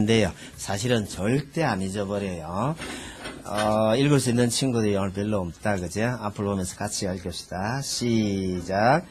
인데요. 사실은 절대 안 잊어버려요. 읽을 수 있는 친구들이 오늘 별로 없다, 그죠? 앞을 보면서 같이 읽읍시다. 시작.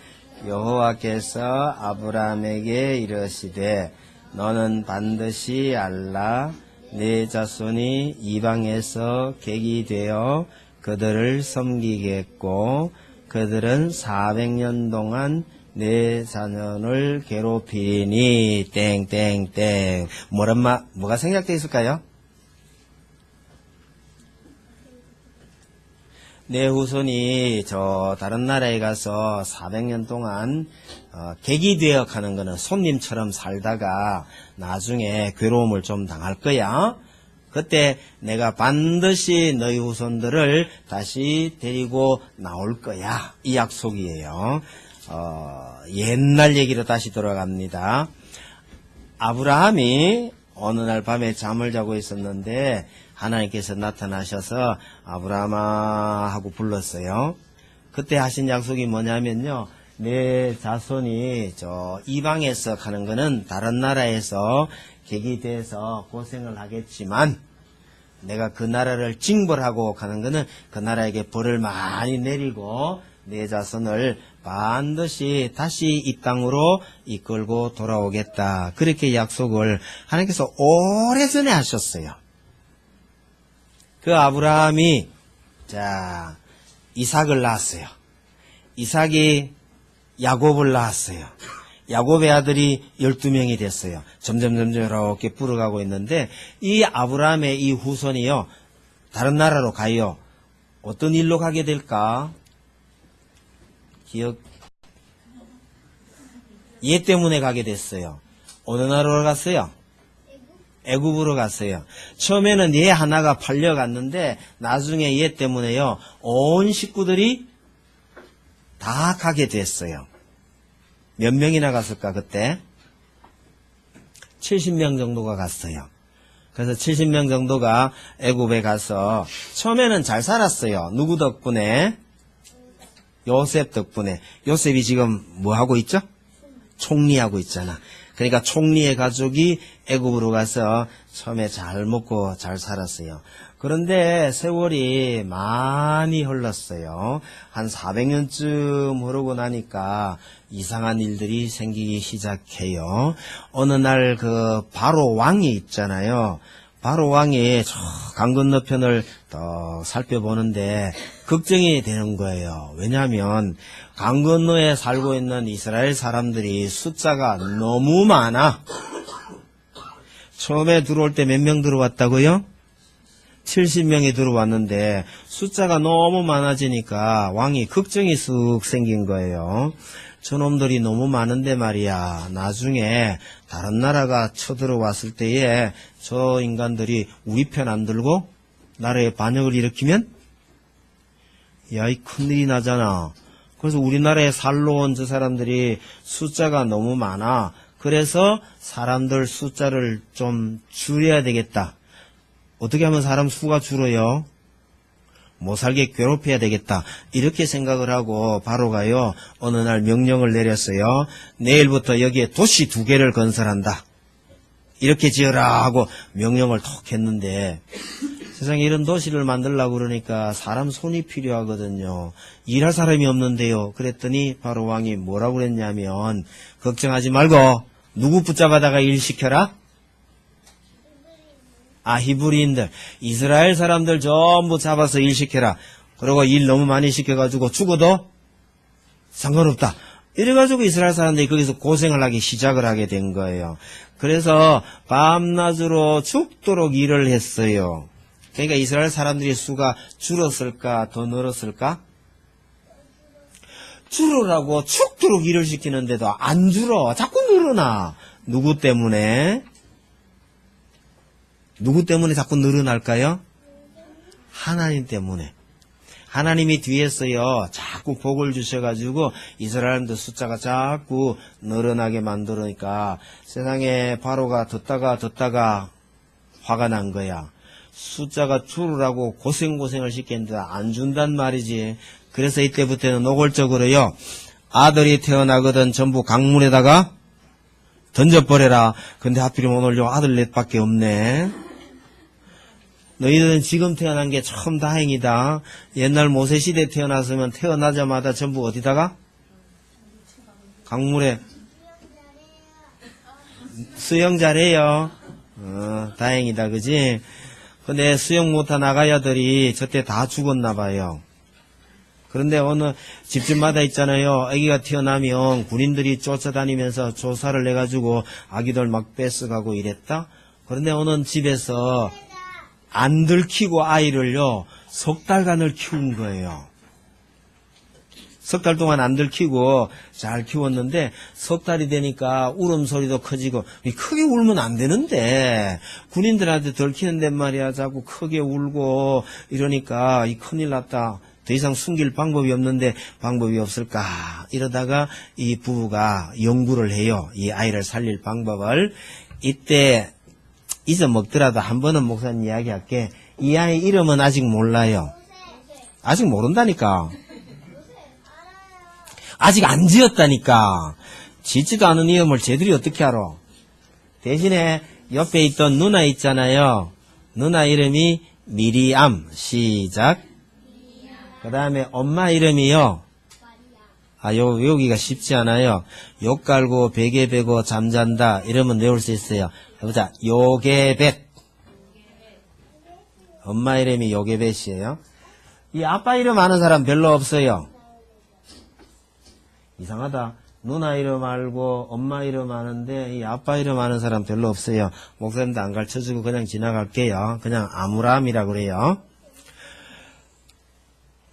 여호와께서 아브라함에게 이르시되 너는 반드시 알라 내 자손이 이방에서 객이 되어 그들을 섬기겠고 그들은 400년 동안 내 자녀를 괴롭히니 땡땡땡. 뭐가 생략되어 있을까요? 내 후손이 저 다른 나라에 가서 400년 동안 객이 되어 가는 거는 손님처럼 살다가 나중에 괴로움을 좀 당할 거야. 그때 내가 반드시 너희 후손들을 다시 데리고 나올 거야. 이 약속이에요. 옛날 얘기로 다시 돌아갑니다. 아브라함이 어느 날 밤에 잠을 자고 있었는데 하나님께서 나타나셔서 아브라함아 하고 불렀어요. 그때 하신 약속이 뭐냐면요. 내 자손이 저 이방에서 가는 거는 다른 나라에서 객이 돼서 고생을 하겠지만 내가 그 나라를 징벌하고 가는 거는 그 나라에게 벌을 많이 내리고 내 자손을 반드시 다시 이 땅으로 이끌고 돌아오겠다. 그렇게 약속을 하나님께서 오래전에 하셨어요. 그 아브라함이 이삭을 낳았어요. 이삭이 야곱을 낳았어요. 야곱의 아들이 12명이 됐어요. 점점 이렇게 불어가고 있는데 이 아브라함의 이 후손이요. 다른 나라로 가요. 어떤 일로 가게 될까? 얘 때문에 가게 됐어요. 어느 나라로 갔어요? 애굽으로 갔어요. 처음에는 얘 하나가 팔려갔는데 나중에 얘 때문에요. 온 식구들이 다 가게 됐어요. 몇 명이나 갔을까 그때? 70명 정도가 갔어요. 그래서 70명 정도가 애굽에 가서 처음에는 잘 살았어요. 누구 덕분에? 요셉 덕분에. 요셉이 지금 뭐 하고 있죠? 총리하고 있잖아. 그러니까 총리의 가족이 애굽으로 가서 처음에 잘 먹고 잘 살았어요. 그런데 세월이 많이 흘렀어요. 한 400년쯤 흐르고 나니까 이상한 일들이 생기기 시작해요. 어느 날 그 바로 왕이 있잖아요. 바로 왕이 저 강 건너편을 더 살펴보는데 걱정이 되는 거예요. 왜냐하면 강 건너에 살고 있는 이스라엘 사람들이 숫자가 너무 많아. 처음에 들어올 때 몇 명 들어왔다고요? 70명이 들어왔는데 숫자가 너무 많아지니까 왕이 걱정이 쑥 생긴 거예요. 저놈들이 너무 많은데 말이야. 나중에 다른 나라가 쳐들어왔을 때에 저 인간들이 우리 편 안 들고 나라에 반역을 일으키면 야, 이 큰일이 나잖아. 그래서 우리나라에 살러 온 저 사람들이 숫자가 너무 많아. 그래서 사람들 숫자를 좀 줄여야 되겠다. 어떻게 하면 사람 수가 줄어요? 못 살게 괴롭혀야 되겠다. 이렇게 생각을 하고 바로가요. 어느 날 명령을 내렸어요. 내일부터 여기에 도시 2개를 건설한다. 이렇게 지어라 하고 명령을 톡 했는데 세상에 이런 도시를 만들려고 그러니까 사람 손이 필요하거든요. 일할 사람이 없는데요. 그랬더니 바로 왕이 뭐라고 그랬냐면 걱정하지 말고 누구 붙잡아다가 일 시켜라? 히브리인들, 이스라엘 사람들 전부 잡아서 일 시켜라. 그리고 일 너무 많이 시켜가지고 죽어도 상관없다. 이래가지고 이스라엘 사람들이 거기서 고생을 하기 시작을 하게 된 거예요. 그래서 밤낮으로 죽도록 일을 했어요. 그러니까 이스라엘 사람들의 수가 줄었을까 더 늘었을까? 줄으라고 죽도록 일을 시키는데도 안 줄어. 자꾸 늘어나. 누구 때문에? 누구 때문에 자꾸 늘어날까요? 하나님 때문에. 하나님이 뒤에서요 자꾸 복을 주셔가지고 이스라엘들 숫자가 자꾸 늘어나게 만들으니까 세상에 바로가 듣다가 화가 난 거야. 숫자가 줄으라고 고생을 시켰는데 안 준단 말이지. 그래서 이때부터는 노골적으로요 아들이 태어나거든 전부 강문에다가 던져버려라. 근데 하필이면 오늘 요 아들 넷밖에 없네. 너희들은 지금 태어난 게 참 다행이다. 옛날 모세시대 태어났으면 태어나자마자 전부 어디다가? 강물에 수영 잘해요. 다행이다, 그지? 근데 수영 못한 아가야들이 저때 다 죽었나 봐요. 그런데 어느 집집마다 있잖아요. 아기가 태어나면 군인들이 쫓아다니면서 조사를 해가지고 아기들 막 뺏어가고 이랬다. 그런데 어느 집에서 안 들키고 아이를요, 석 달간을 키운 거예요. 석 달 동안 안 들키고 잘 키웠는데 석 달이 되니까 울음소리도 커지고, 크게 울면 안 되는데 군인들한테 들키는데 말이야 자꾸 크게 울고 이러니까 이 큰일 났다. 더 이상 숨길 방법이 없는데 방법이 없을까 이러다가 이 부부가 연구를 해요. 이 아이를 살릴 방법을. 이때 잊어먹더라도 한 번은 목사님 이야기할게. 이 아이 이름은 아직 몰라요. 아직 모른다니까. 아직 안 지었다니까. 짓지도 않은 이름을 쟤들이 어떻게 알아. 대신에 옆에 있던 누나 있잖아요. 누나 이름이 미리암. 시작. 그 다음에 엄마 이름이요. 여기가 쉽지 않아요. 욕 깔고 베개 베고 잠잔다 이러면 외울 수 있어요. 해보자. 요게벳. 엄마 이름이 요게벳이에요. 이 아빠 이름 아는 사람 별로 없어요. 이상하다. 누나 이름 알고 엄마 이름 아는데 이 아빠 이름 아는 사람 별로 없어요. 목사님도 안 가르쳐주고 그냥 지나갈게요. 그냥 아므람이라고 그래요.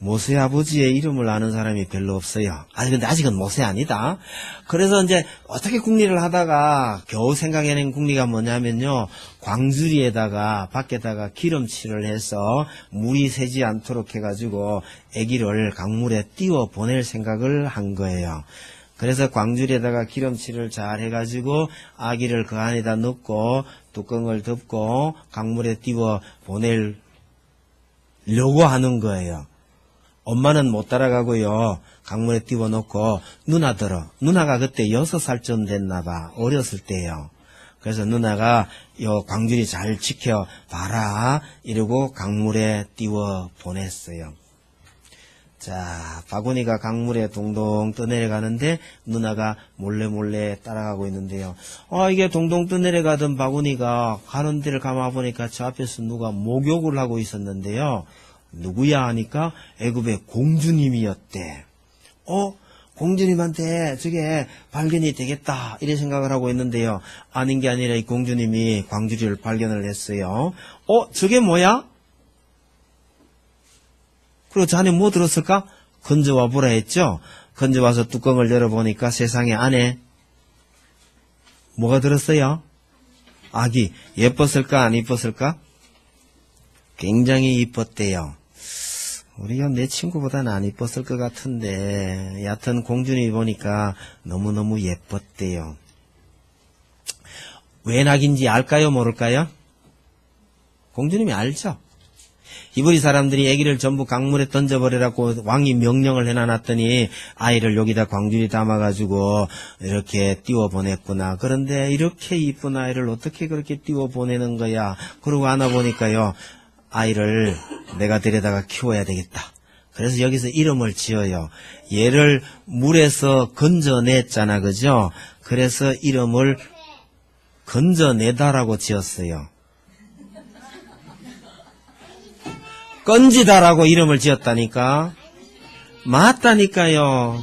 모세 아버지의 이름을 아는 사람이 별로 없어요. 근데 아직은 모세 아니다. 그래서 이제 어떻게 궁리를 하다가 겨우 생각해낸 궁리가 뭐냐면요. 광주리에다가 밖에다가 기름칠을 해서 물이 새지 않도록 해가지고 아기를 강물에 띄워 보낼 생각을 한 거예요. 그래서 광주리에다가 기름칠을 잘 해가지고 아기를 그 안에다 넣고 뚜껑을 덮고 강물에 띄워 보내려고 하는 거예요. 엄마는 못 따라가고요. 강물에 띄워놓고 누나가 그때 6살쯤 됐나봐. 어렸을 때요. 그래서 누나가 요 광주리 잘 지켜봐라 이러고 강물에 띄워 보냈어요. 자, 바구니가 강물에 동동 떠내려가는데 누나가 몰래 따라가고 있는데요. 이게 동동 떠내려가던 바구니가 가는 데를 가만보니까 저 앞에서 누가 목욕을 하고 있었는데요. 누구야 하니까 애굽의 공주님이었대. 공주님한테 저게 발견이 되겠다 이래 생각을 하고 있는데요. 아닌 게 아니라 이 공주님이 광주리를 발견을 했어요. 저게 뭐야? 그리고 자네 뭐 들었을까? 건져와 보라 했죠. 건져와서 뚜껑을 열어보니까 세상에 안에 뭐가 들었어요? 아기. 예뻤을까 안 예뻤을까? 굉장히 이뻤대요. 우리가 내 친구보다는 안 이뻤을 것 같은데 여하튼 공주님이 보니까 너무너무 예뻤대요. 왜 낙인지 알까요 모를까요? 공주님이 알죠. 히브리 사람들이 아기를 전부 강물에 던져버리라고 왕이 명령을 해놔놨더니 아이를 여기다 광주리 담아가지고 이렇게 띄워보냈구나. 그런데 이렇게 이쁜 아이를 어떻게 그렇게 띄워보내는 거야. 그러고 안아보니까요. 아이를 내가 데려다가 키워야 되겠다. 그래서 여기서 이름을 지어요. 얘를 물에서 건져냈잖아. 그죠? 그래서 이름을 건져내다라고 지었어요. 건지다라고 이름을 지었다니까. 맞다니까요.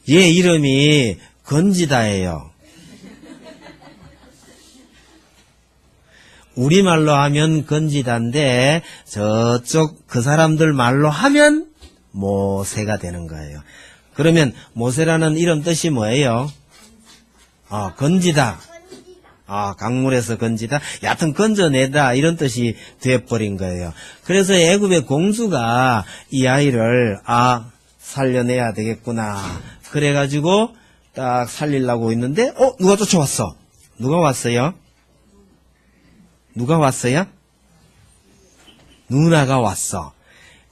얘 이름이 건지다예요. 우리말로 하면 건지다인데 저쪽 그 사람들 말로 하면 모세가 되는 거예요. 그러면 모세라는 이름 뜻이 뭐예요? 건지다. 강물에서 건지다. 여하튼 건져내다 이런 뜻이 돼버린 거예요. 그래서 애굽의 공주가 이 아이를 살려내야 되겠구나. 그래가지고 딱 살리려고 있는데 누가 쫓아왔어? 누가 왔어요? 누가 왔어요? 누나가 왔어.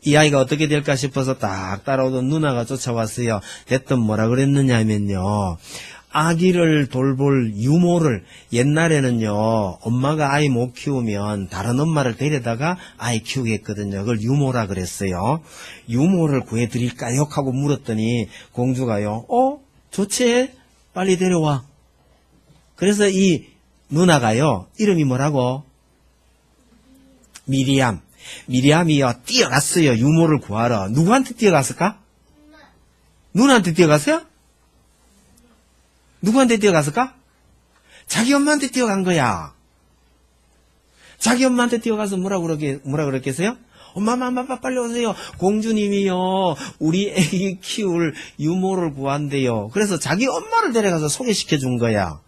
이 아이가 어떻게 될까 싶어서 딱 따라오던 누나가 쫓아왔어요. 됐든 뭐라 그랬느냐면요. 아기를 돌볼 유모를 옛날에는요 엄마가 아이 못 키우면 다른 엄마를 데려다가 아이 키우겠거든요. 그걸 유모라 그랬어요. 유모를 구해드릴까요? 하고 물었더니 공주가요 좋지 빨리 데려와. 그래서 이 누나가요 이름이 뭐라고? 미리암이요 뛰어갔어요. 유모를 구하러. 누구한테 뛰어갔을까? 누나한테 뛰어갔어요? 누구한테 뛰어갔을까? 자기 엄마한테 뛰어간 거야. 자기 엄마한테 뛰어가서 뭐라 그랬겠어요? 엄마 빨리 오세요. 공주님이요 우리 애기 키울 유모를 구한대요. 그래서 자기 엄마를 데려가서 소개시켜 준 거야.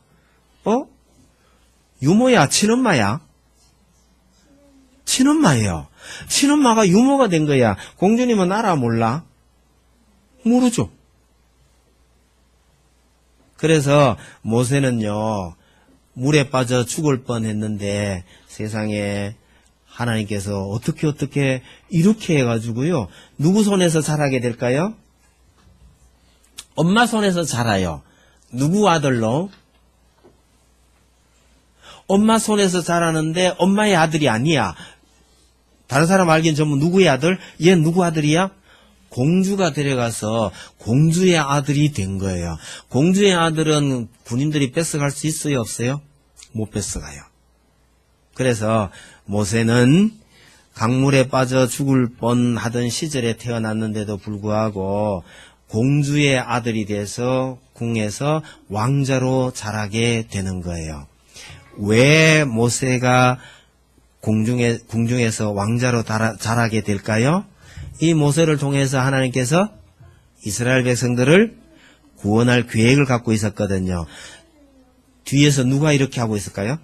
유모야 친엄마야? 친엄마예요. 친엄마가 유모가 된 거야. 공주님은 알아 몰라? 모르죠. 그래서 모세는요 물에 빠져 죽을 뻔했는데 세상에 하나님께서 어떻게 이렇게 해가지고요 누구 손에서 자라게 될까요? 엄마 손에서 자라요. 누구 아들로? 엄마 손에서 자라는데 엄마의 아들이 아니야. 다른 사람 알기엔 전부 누구의 아들? 얘 누구 아들이야? 공주가 데려가서 공주의 아들이 된 거예요. 공주의 아들은 군인들이 뺏어갈 수 있어요? 없어요? 못 뺏어가요. 그래서 모세는 강물에 빠져 죽을 뻔하던 시절에 태어났는데도 불구하고 공주의 아들이 돼서 궁에서 왕자로 자라게 되는 거예요. 왜 모세가 궁중에서 왕자로 자라게 될까요? 이 모세를 통해서 하나님께서 이스라엘 백성들을 구원할 계획을 갖고 있었거든요. 뒤에서 누가 이렇게 하고 있을까요?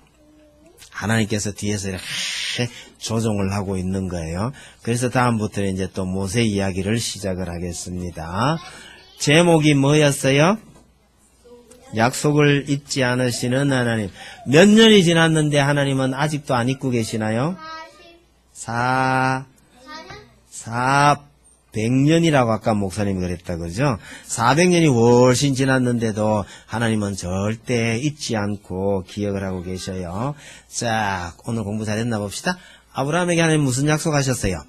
하나님께서 뒤에서 이렇게 조종을 하고 있는 거예요. 그래서 다음부터 이제 또 모세 이야기를 시작을 하겠습니다. 제목이 뭐였어요? 약속을 잊지 않으시는 하나님. 몇 년이 지났는데 하나님은 아직도 안 잊고 계시나요? 400년이라고 아까 목사님이 그랬다 그러죠? 400년이 훨씬 지났는데도 하나님은 절대 잊지 않고 기억을 하고 계셔요. 자, 오늘 공부 잘했나 봅시다. 아브라함에게 하나님 무슨 약속하셨어요?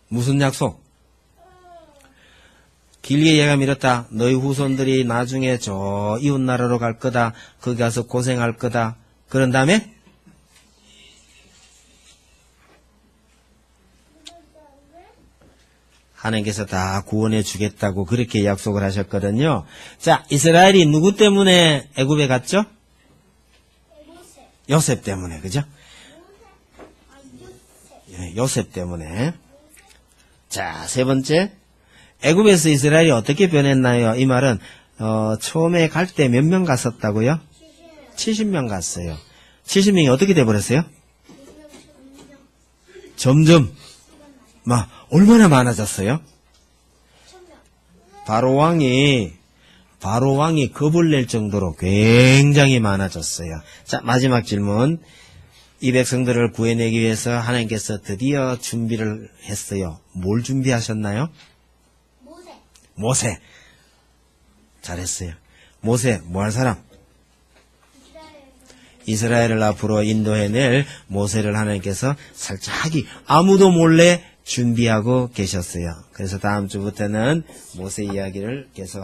무슨 약속? 길게 예감 이렇다. 너희 후손들이 나중에 저 이웃나라로 갈 거다. 거기 가서 고생할 거다. 그런 다음에 하나님께서 다 구원해 주겠다고 그렇게 약속을 하셨거든요. 자, 이스라엘이 누구 때문에 애굽에 갔죠? 요셉 때문에, 그죠? 요셉 때문에. 자, 세 번째. 애굽에서 이스라엘이 어떻게 변했나요? 이 말은 처음에 갈 때 몇 명 갔었다고요? 70명 갔어요. 70명이 어떻게 돼버렸어요? 점점 얼마나 많아졌어요? 바로 왕이 겁을 낼 정도로 굉장히 많아졌어요. 자, 마지막 질문. 이 백성들을 구해내기 위해서 하나님께서 드디어 준비를 했어요. 뭘 준비하셨나요? 모세. 잘했어요. 모세, 뭐 할 사람? 이스라엘을 앞으로 인도해낼 모세를 하나님께서 살짝이 아무도 몰래 준비하고 계셨어요. 그래서 다음 주부터는 모세 이야기를 계속